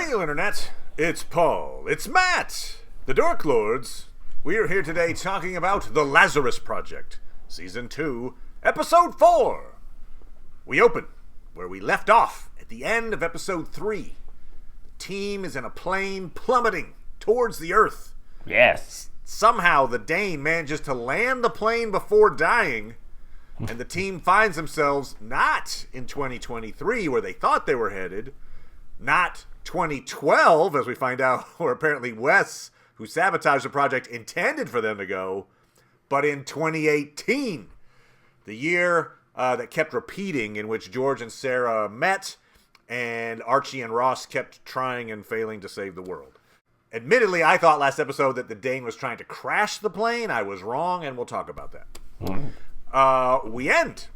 Hail, Internet! It's Paul. It's Matt! The Dork Lords. We are here today talking about the Lazarus Project, Season 2, Episode 4. We open where we left off at the end of Episode 3. The team is in a plane plummeting towards the Earth. Yes. Somehow the Dane manages to land the plane before dying, and the team finds themselves not in 2023 where they thought they were headed, not 2012, as we find out, where apparently Wes, who sabotaged the project, intended for them to go, but in 2018, the year that kept repeating, in which George and Sarah met, and Archie and Ross kept trying and failing to save the world. Admittedly, I thought last episode that the Dane was trying to crash the plane. I was wrong, and we'll talk about that. We end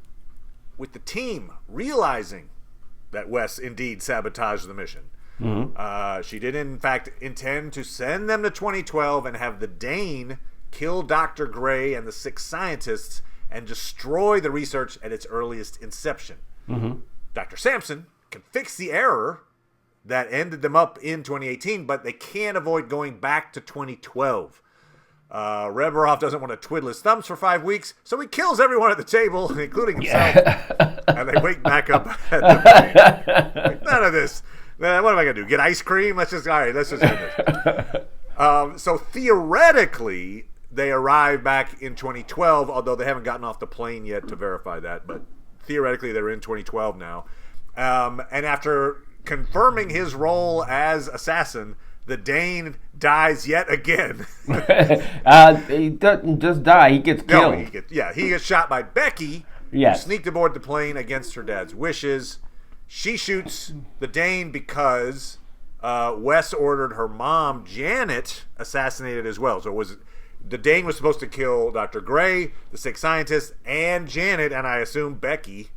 with the team realizing that Wes indeed sabotaged the mission. She did, in fact, intend to send them to 2012 and have the Dane kill Dr. Gray and the 6 scientists and destroy the research at its earliest inception. Dr. Sampson can fix the error that ended them up in 2018, but they can't avoid going back to 2012. Reberoff doesn't want to twiddle his thumbs for 5 weeks, so he kills everyone at the table, including himself, and they wake back up at the plane. Like, none of this. What am I going to do? Get ice cream? Let's just end this. So theoretically, they arrive back in 2012, although they haven't gotten off the plane yet to verify that, but theoretically they're in 2012 now. And after confirming his role as assassin, the Dane dies yet again. He doesn't just die, he gets killed. No, he gets shot by Becky, who sneaked aboard the plane against her dad's wishes. She shoots the Dane because Wes ordered her mom, Janet, assassinated as well. So the Dane was supposed to kill Dr. Gray, the 6 scientists, and Janet, and I assume Becky.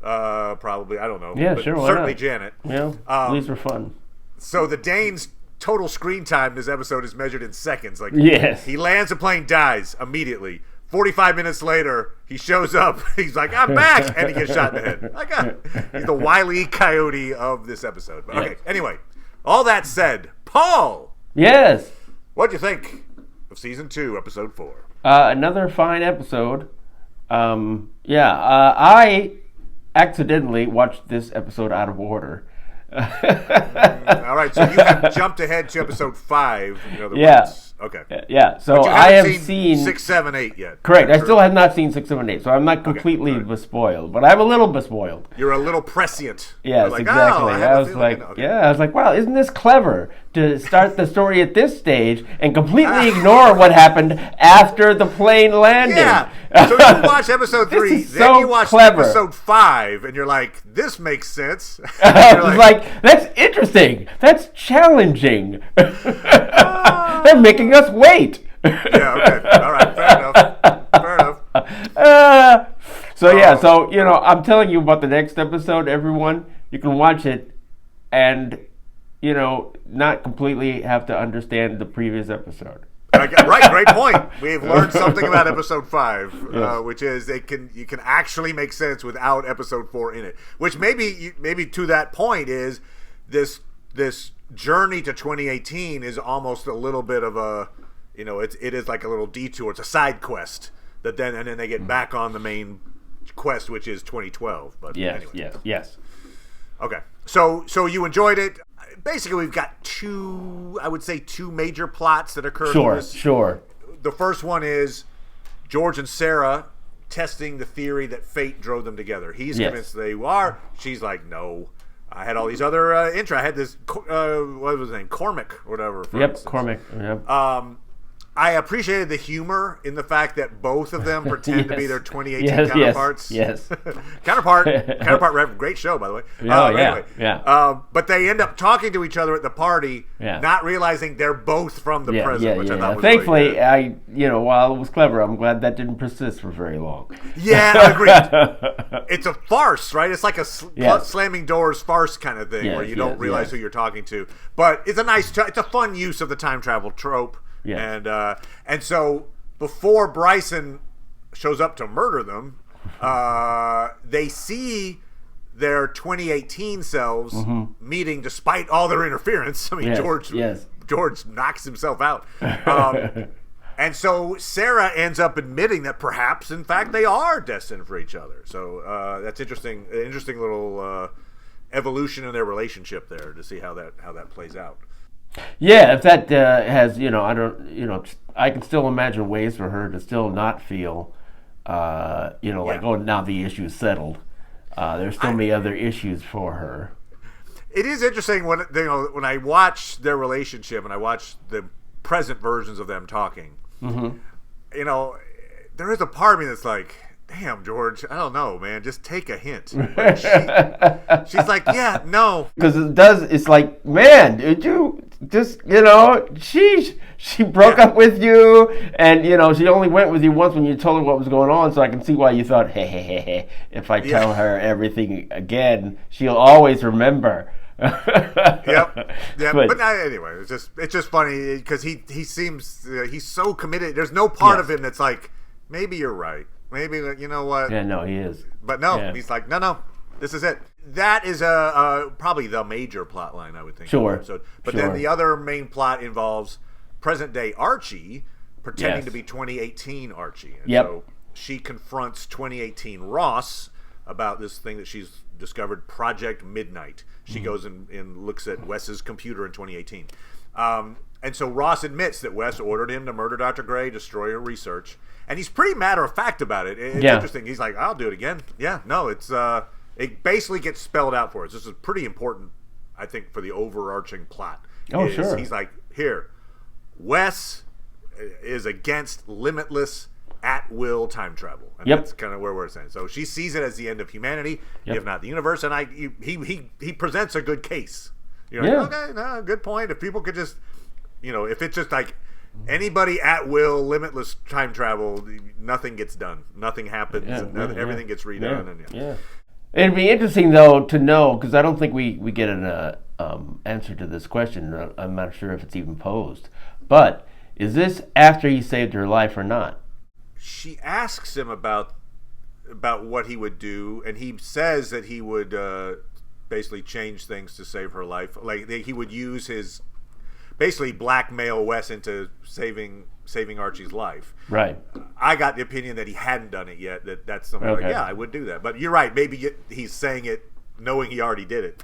Probably, I don't know. Yeah, but sure. Certainly Janet. Yeah, these were fun. So the Dane's total screen time in this episode is measured in seconds. He lands the plane, dies immediately. 45 minutes later, he shows up. He's like, I'm back! And he gets shot in the head. He's the Wile E. Coyote of this episode. But, okay, anyway. All that said, Paul! Yes! What'd you think of Season 2, Episode 4? Another fine episode. I accidentally watched this episode out of order. All right, so you have jumped ahead to Episode 5, in other words. Okay. Yeah, so but you I have seen 6, 7, 8 yet. Correct. I still have not seen 6, 7, 8, so I'm not completely bespoiled, but I'm a little bespoiled. You're a little prescient. Yes, like, exactly. I was like, wow, isn't this clever to start the story at this stage and completely ignore what happened after the plane landed? Yeah. So you watch Episode 3, then you watch Episode 5, and you're like, this makes sense. I was like, that's interesting. That's challenging. They're making us wait. Yeah, okay. All right, fair enough. I'm telling you about the next episode, everyone. You can watch it and, not completely have to understand the previous episode. Right, great point. We've learned something about Episode 5, which is you can actually make sense without Episode 4 in it. Which maybe to that point is this journey to 2018 is almost a little bit of a, it is like a little detour. It's a side quest and then they get back on the main quest, which is 2012. But anyway. Yes. Okay, so you enjoyed it. Basically, we've got two major plots that occur. Sure. The first one is George and Sarah testing the theory that fate drove them together. He's convinced they are. She's like, no. I had all these other intro. I had this, what was his name? Cormac or whatever. Cormac. Yep. I appreciated the humor in the fact that both of them pretend to be their 2018 counterparts. Yes. Counterpart, great show, by the way. Anyway, but they end up talking to each other at the party, not realizing they're both from the present, which I thought was Thankfully, really good. While it was clever, I'm glad that didn't persist for very long. Yeah, agreed. It's a farce, right? It's like a slamming doors farce kind of thing where you don't realize who you're talking to. But it's it's a fun use of the time travel trope. Yeah. And so before Bryson shows up to murder them, they see their 2018 selves meeting despite all their interference. I mean, George knocks himself out. And so Sarah ends up admitting that perhaps, in fact, they are destined for each other. So that's interesting. An interesting little evolution in their relationship there to see how that plays out. Yeah, if that has, I can still imagine ways for her to still not feel, like, oh, now the issue's settled. There's still many other issues for her. It is interesting when I watch their relationship and I watch the present versions of them talking. There is a part of me that's like, damn, George, I don't know, man, just take a hint. Like she's like, yeah, no. Because it's like, man, did you just, she broke up with you, and, she only went with you once when you told her what was going on, so I can see why you thought, hey, if I tell her everything again, she'll always remember. Yep. But anyway, it's just funny because he seems he's so committed. There's no part of him that's like, maybe you're right. Maybe you know what? Yeah, no, he is. But no, he's like, no, this is it. That is probably the major plot line, I would think. Sure. But then the other main plot involves present day Archie pretending to be 2018 Archie. And so she confronts 2018 Ross about this thing that she's discovered, Project Midnight. She goes and looks at Wes's computer in 2018. And so Ross admits that Wes ordered him to murder Dr. Gray, destroy her research. And he's pretty matter-of-fact about it. It's interesting. He's like, I'll do it again. Yeah, no, it basically gets spelled out for us. This is pretty important, I think, for the overarching plot. Sure. He's like, here, Wes is against limitless at-will time travel. And that's kind of where we're saying. So she sees it as the end of humanity, if not the universe. And he presents a good case. You're like, okay, no, good point. If people could just, if it's just like anybody at will, limitless time travel, nothing gets done. Nothing happens. Everything gets redone. It'd be interesting, though, to know, because I don't think we get an answer to this question. I'm not sure if it's even posed. But is this after he saved her life or not? She asks him about what he would do, and he says that he would basically change things to save her life. Like he would use his basically blackmail Wes into saving Archie's life. Right. I got the opinion that he hadn't done it yet. That's something like, I would do that. But you're right. Maybe he's saying it knowing he already did it.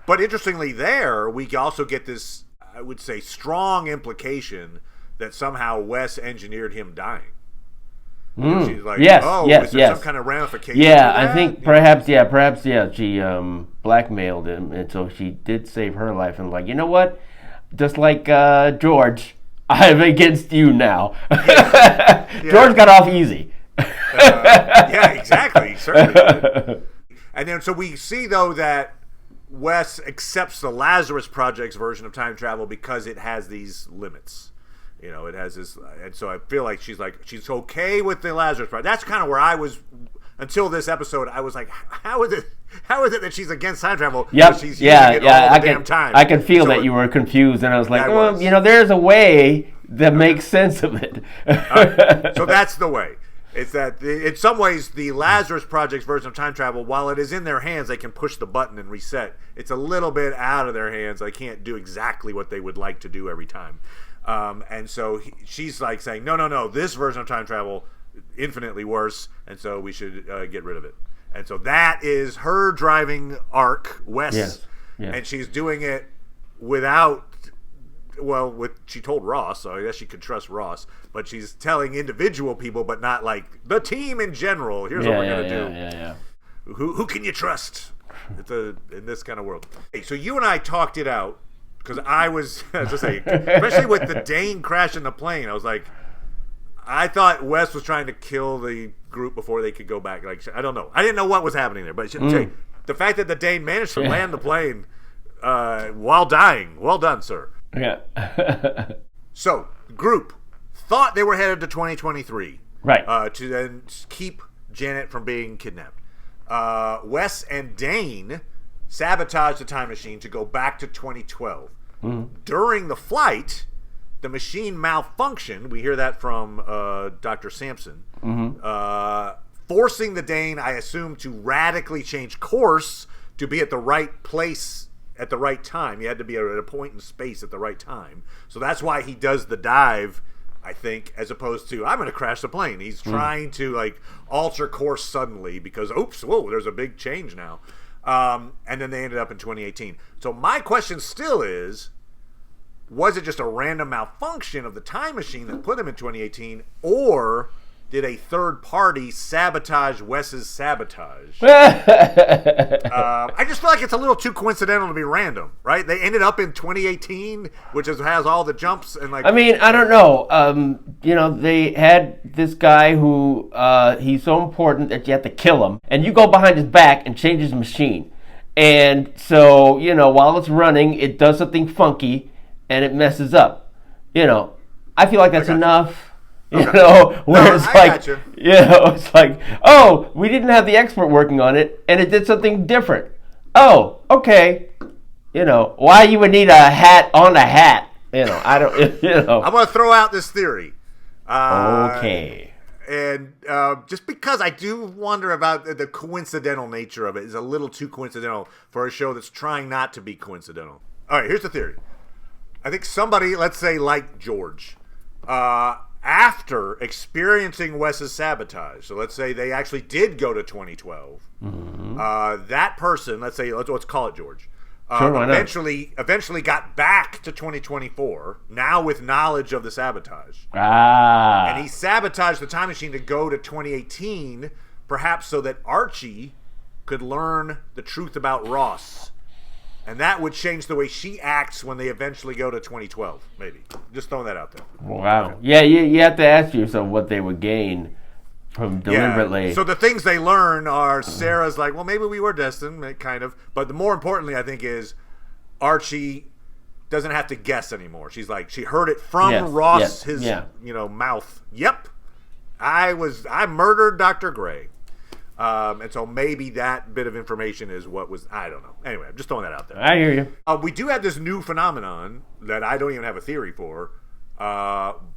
But interestingly, there we also get this, I would say, strong implication that somehow Wes engineered him dying. She's like, is there some kind of ramification? Yeah, I think perhaps she blackmailed him, and so she did save her life. And like, you know what? Just like George, I'm against you now. George got off easy. Exactly, certainly. And then so we see though that Wes accepts the Lazarus Project's version of time travel because it has these limits. It has this, and so I feel like she's okay with the Lazarus Project. That's kind of where I was until this episode. I was like, how is it that she's against time travel? Yep. She's using it all the damn time. I can feel that you were confused, and I was like, there's a way that makes sense of it. So that's the way. It's that in some ways the Lazarus Project's version of time travel, while it is in their hands, they can push the button and reset. It's a little bit out of their hands. They can't do exactly what they would like to do every time. And so she's like saying, no, this version of time travel infinitely worse, and so we should get rid of it. And so that is her driving arc, Wes. Yes. And she's doing it she told Ross, so I guess she could trust Ross, but she's telling individual people, but not like the team in general. Here's what we're going to do. Who can you trust in this kind of world? Hey, so you and I talked it out. Because I was, especially with the Dane crashing the plane, I was like, I thought Wes was trying to kill the group before they could go back. Like, I don't know. I didn't know what was happening there. But the fact that the Dane managed to land the plane while dying, well done, sir. Yeah. So, group thought they were headed to 2023. Right. To then keep Janet from being kidnapped. Wes and Dane sabotage the time machine to go back to 2012. During the flight, the machine malfunctioned. We hear that from Dr. Sampson. forcing the Dane, I assume, to radically change course to be at the right place at the right time. He had to be at a point in space at the right time. So that's why he does the dive, I think, as opposed to, I'm going to crash the plane. He's trying to, like, alter course suddenly because, oops, whoa, there's a big change now. And then they ended up in 2018. So my question still is, was it just a random malfunction of the time machine that put him in 2018, or did a third party sabotage Wes's sabotage? I just feel like it's a little too coincidental to be random, right? They ended up in 2018, which has all the jumps and like. I mean, I don't know. They had this guy who he's so important that you have to kill him, and you go behind his back and change his machine, and so while it's running, it does something funky. And it messes up. I feel like that's enough. Where it's like, it's like, oh, we didn't have the expert working on it, and it did something different. Oh, okay. Why you would need a hat on a hat? I don't. I'm going to throw out this theory. Okay. And just because I do wonder about the coincidental nature of it, is a little too coincidental for a show that's trying not to be coincidental. All right, here's the theory. I think somebody, let's say like George, after experiencing Wes's sabotage, so let's say they actually did go to 2012, that person, let's call it George, eventually got back to 2024, now with knowledge of the sabotage. And he sabotaged the time machine to go to 2018, perhaps so that Archie could learn the truth about Ross. And that would change the way she acts when they eventually go to 2012, maybe. Just throwing that out there. Wow. Yeah, you have to ask yourself what they would gain from deliberately. Yeah. So the things they learn are Sarah's like, well, maybe we were destined, kind of. But the more importantly, I think, is Archie doesn't have to guess anymore. She's like, she heard it from Ross, his mouth. Yep, I murdered Dr. Gray. And so maybe that bit of information is what was, I don't know. Anyway, I'm just throwing that out there. I hear you. We do have this new phenomenon that I don't even have a theory for.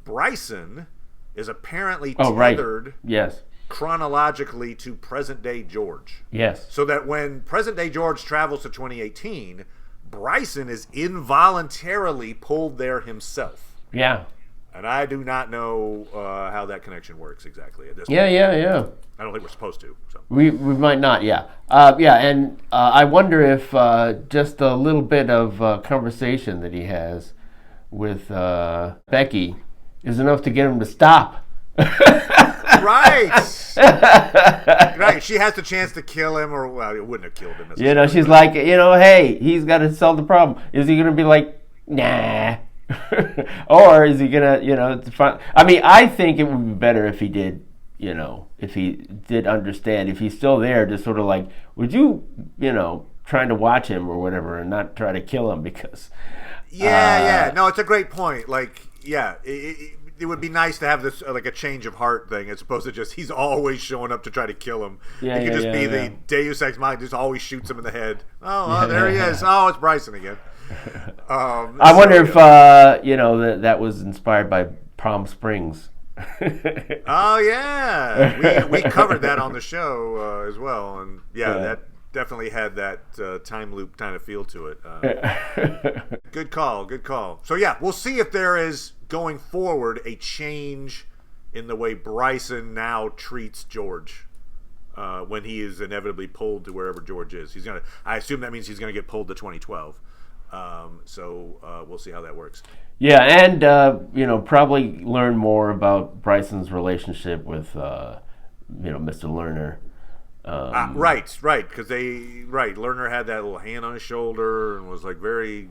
Bryson is apparently tethered chronologically to present-day George. Yes. So that when present-day George travels to 2018, Bryson is involuntarily pulled there himself. Yeah. And I do not know how that connection works exactly at this point. Yeah. I don't think we're supposed to. So. We might not, yeah. And I wonder if just a little bit of conversation that he has with Becky is enough to get him to stop. Right. Right. She has the chance to kill him, or well, it wouldn't have killed him. She's like, hey, he's got to solve the problem. Is he going to be like, nah? Or is he going to, I mean, I think it would be better if he did. If he did understand, if he's still there, just sort of like, would you, trying to watch him or whatever and not try to kill him because. Yeah. No, it's a great point. Like, yeah, it would be nice to have this, like a change of heart thing as opposed to just he's always showing up to try to kill him. Yeah, it could just be the Deus Ex Machina, just always shoots him in the head. Oh, there he is. Oh, it's Bryson again. I wonder if, that was inspired by Palm Springs. Oh yeah, we covered that on the show as well, and that definitely had that time loop kind of feel to it. Good call. So yeah, we'll see if there is going forward a change in the way Bryson now treats George when he is inevitably pulled to wherever George is. I assume that means he's gonna get pulled to 2012. So we'll see how that works. Yeah, and probably learn more about Bryson's relationship with Mr. Lerner. Right, because Lerner had that little hand on his shoulder and was like very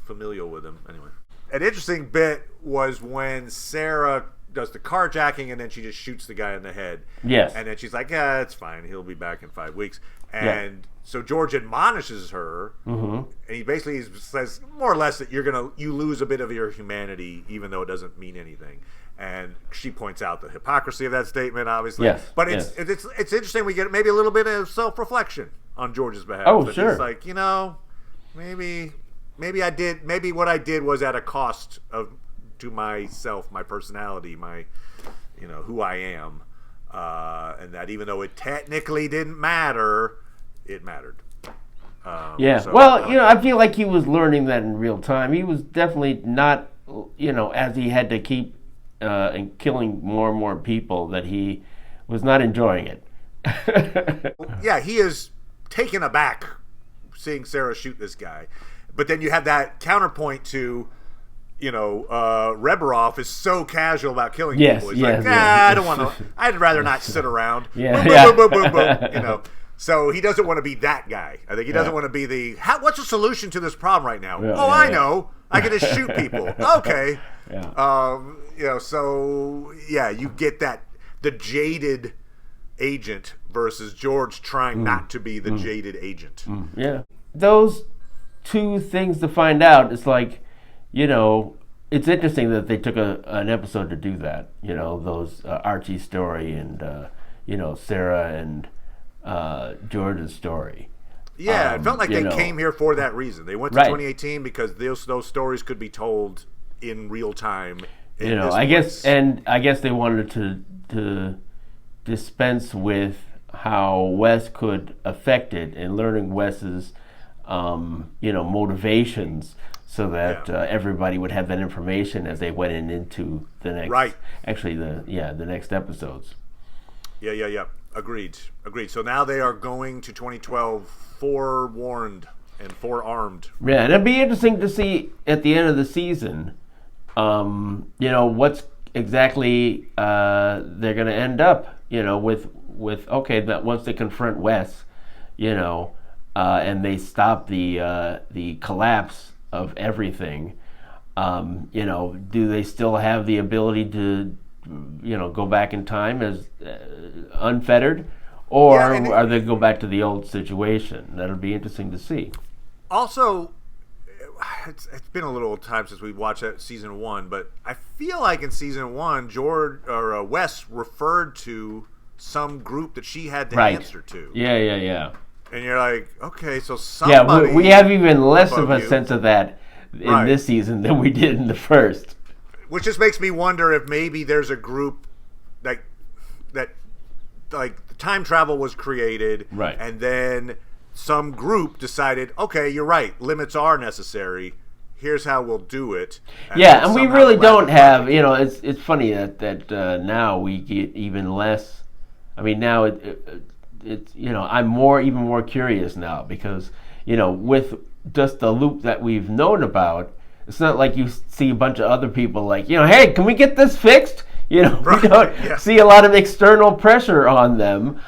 familial with him. Anyway, an interesting bit was when Sarah does the carjacking and then she just shoots the guy in the head. Yes, and then she's like, "Yeah, it's fine. He'll be back in 5 weeks." And so George admonishes her, and he basically says more or less that you lose a bit of your humanity, even though it doesn't mean anything. And she points out the hypocrisy of that statement, obviously. Yes. But it's interesting. We get maybe a little bit of self-reflection on George's behalf. Oh, that sure. He's like, maybe what I did was at a cost to myself, my personality, my, who I am. and that even though it technically didn't matter, it mattered. I feel like he was learning that in real time. He was definitely not, as he had to keep and killing more and more people, that he was not enjoying it. Yeah, he is taken aback seeing Sarah shoot this guy. But then you have that counterpoint to, Reberov is so casual about killing people. He's I don't want to. I'd rather not sit around. So he doesn't want to be that guy. I think he doesn't want to be the. What's the solution to this problem right now? I know. I can just shoot people. Okay. You get that the jaded agent versus George trying not to be the jaded agent. Yeah. Those two things to find out. It's like, it's interesting that they took an episode to do that. Those Archie's story and Sarah and George's story. Yeah, it felt like they came here for that reason. They went to 2018 because those stories could be told in real time. I guess they wanted to dispense with how Wes could affect it and learning Wes's motivations, so that everybody would have that information as they went into the next the next episodes. Yeah. Agreed. So now they are going to 2012 forewarned and forearmed. Yeah, and it'd be interesting to see at the end of the season, what's exactly they're going to end up, with that once they confront Wes, and they stop the collapse of everything. Do they still have the ability to, go back in time as unfettered, or are they go back to the old situation? That'll be interesting to see. Also, it's been a little time since we watched that season 1, but I feel like in season 1, Wes referred to some group that she had to answer to. Yeah. And you're like, okay, so somebody... Yeah, we have even less of a sense of that in this season than we did in the first. Which just makes me wonder if maybe there's a group that time travel was created, and then some group decided, okay, you're right, limits are necessary. Here's how we'll do it. And we really don't have, it's funny that now we get even less. I mean, now it's I'm even more curious now because, with just the loop that we've known about, it's not like you see a bunch of other people like, hey, can we get this fixed? We don't see a lot of external pressure on them.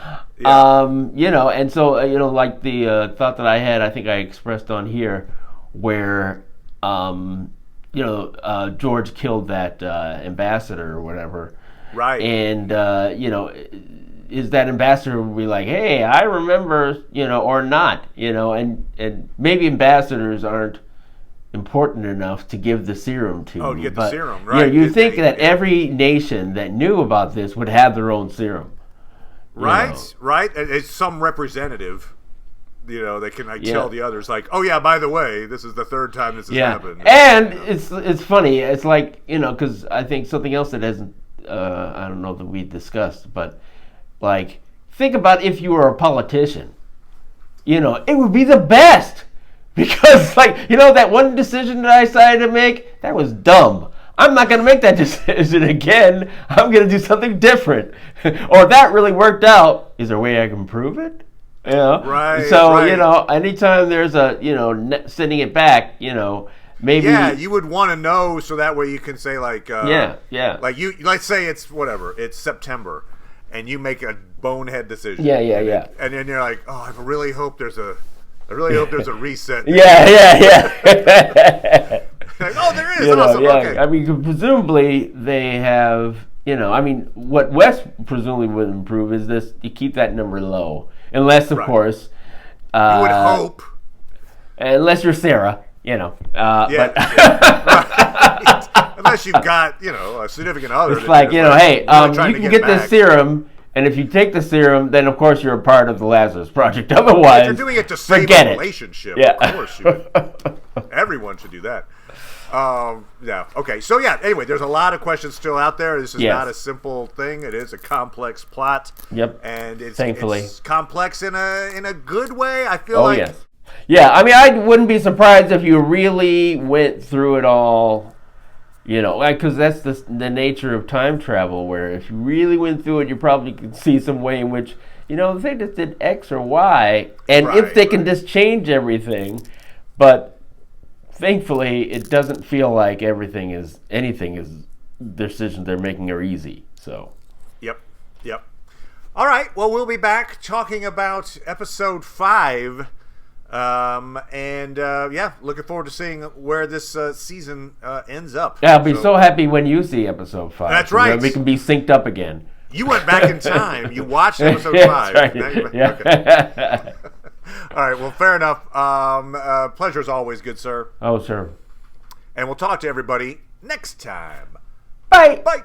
And so, like the thought that I had, I think I expressed on here, where, George killed that ambassador or whatever. Right. And, is that ambassador will be like, hey, I remember, or not, and maybe ambassadors aren't important enough to give the serum to. Oh, to get the serum, right. You think that every nation that knew about this would have their own serum. Right. It's some representative, they can tell the others, like, oh, yeah, by the way, this is the third time this has happened. And it's funny. It's like, because I think something else that hasn't, I don't know that we discussed, but, like, think about if you were a politician. It would be the best. Because, that one decision that I decided to make, that was dumb. I'm not going to make that decision again. I'm going to do something different. Or that really worked out. Is there a way I can prove it? Right. So, anytime there's a, sending it back, maybe. Yeah, you would want to know so that way you can say, like, like let's say it's September, and you make a bonehead decision. Yeah. And then you're like, oh, I really hope there's a reset. Yeah. Like, oh, there is. Awesome. Okay. I mean, presumably they have, what Wes presumably would improve is this: you keep that number low, unless, of course, you would hope, unless you're Sarah, But unless you've got, a significant other. It's like, hey, you can get this serum. And if you take the serum, then of course you're a part of the Lazarus Project. Otherwise, if you're doing it to save a relationship. Yeah. Of course, everyone should do that. Yeah. Okay. So yeah. Anyway, there's a lot of questions still out there. This is Yes. not a simple thing. It is a complex plot. Yep. And it's Thankfully. it's complex in a good way. I feel Oh, like. yes. Yeah, I mean, I wouldn't be surprised if you really went through it all, because that's the nature of time travel, where if you really went through it, you probably could see some way in which, they just did X or Y, and if they can just change everything, but thankfully, it doesn't feel like anything is decisions they're making are easy, so. Yep. All right, well, we'll be back talking about episode 5. Looking forward to seeing where this season ends up. Yeah, I'll be so happy when you see episode 5. That's right. We can be synced up again. You went back in time. You watched episode 5. Right. Yeah. Okay. All right, well, fair enough. Pleasure as always, good sir. Oh, sure. And we'll talk to everybody next time. Bye. Bye.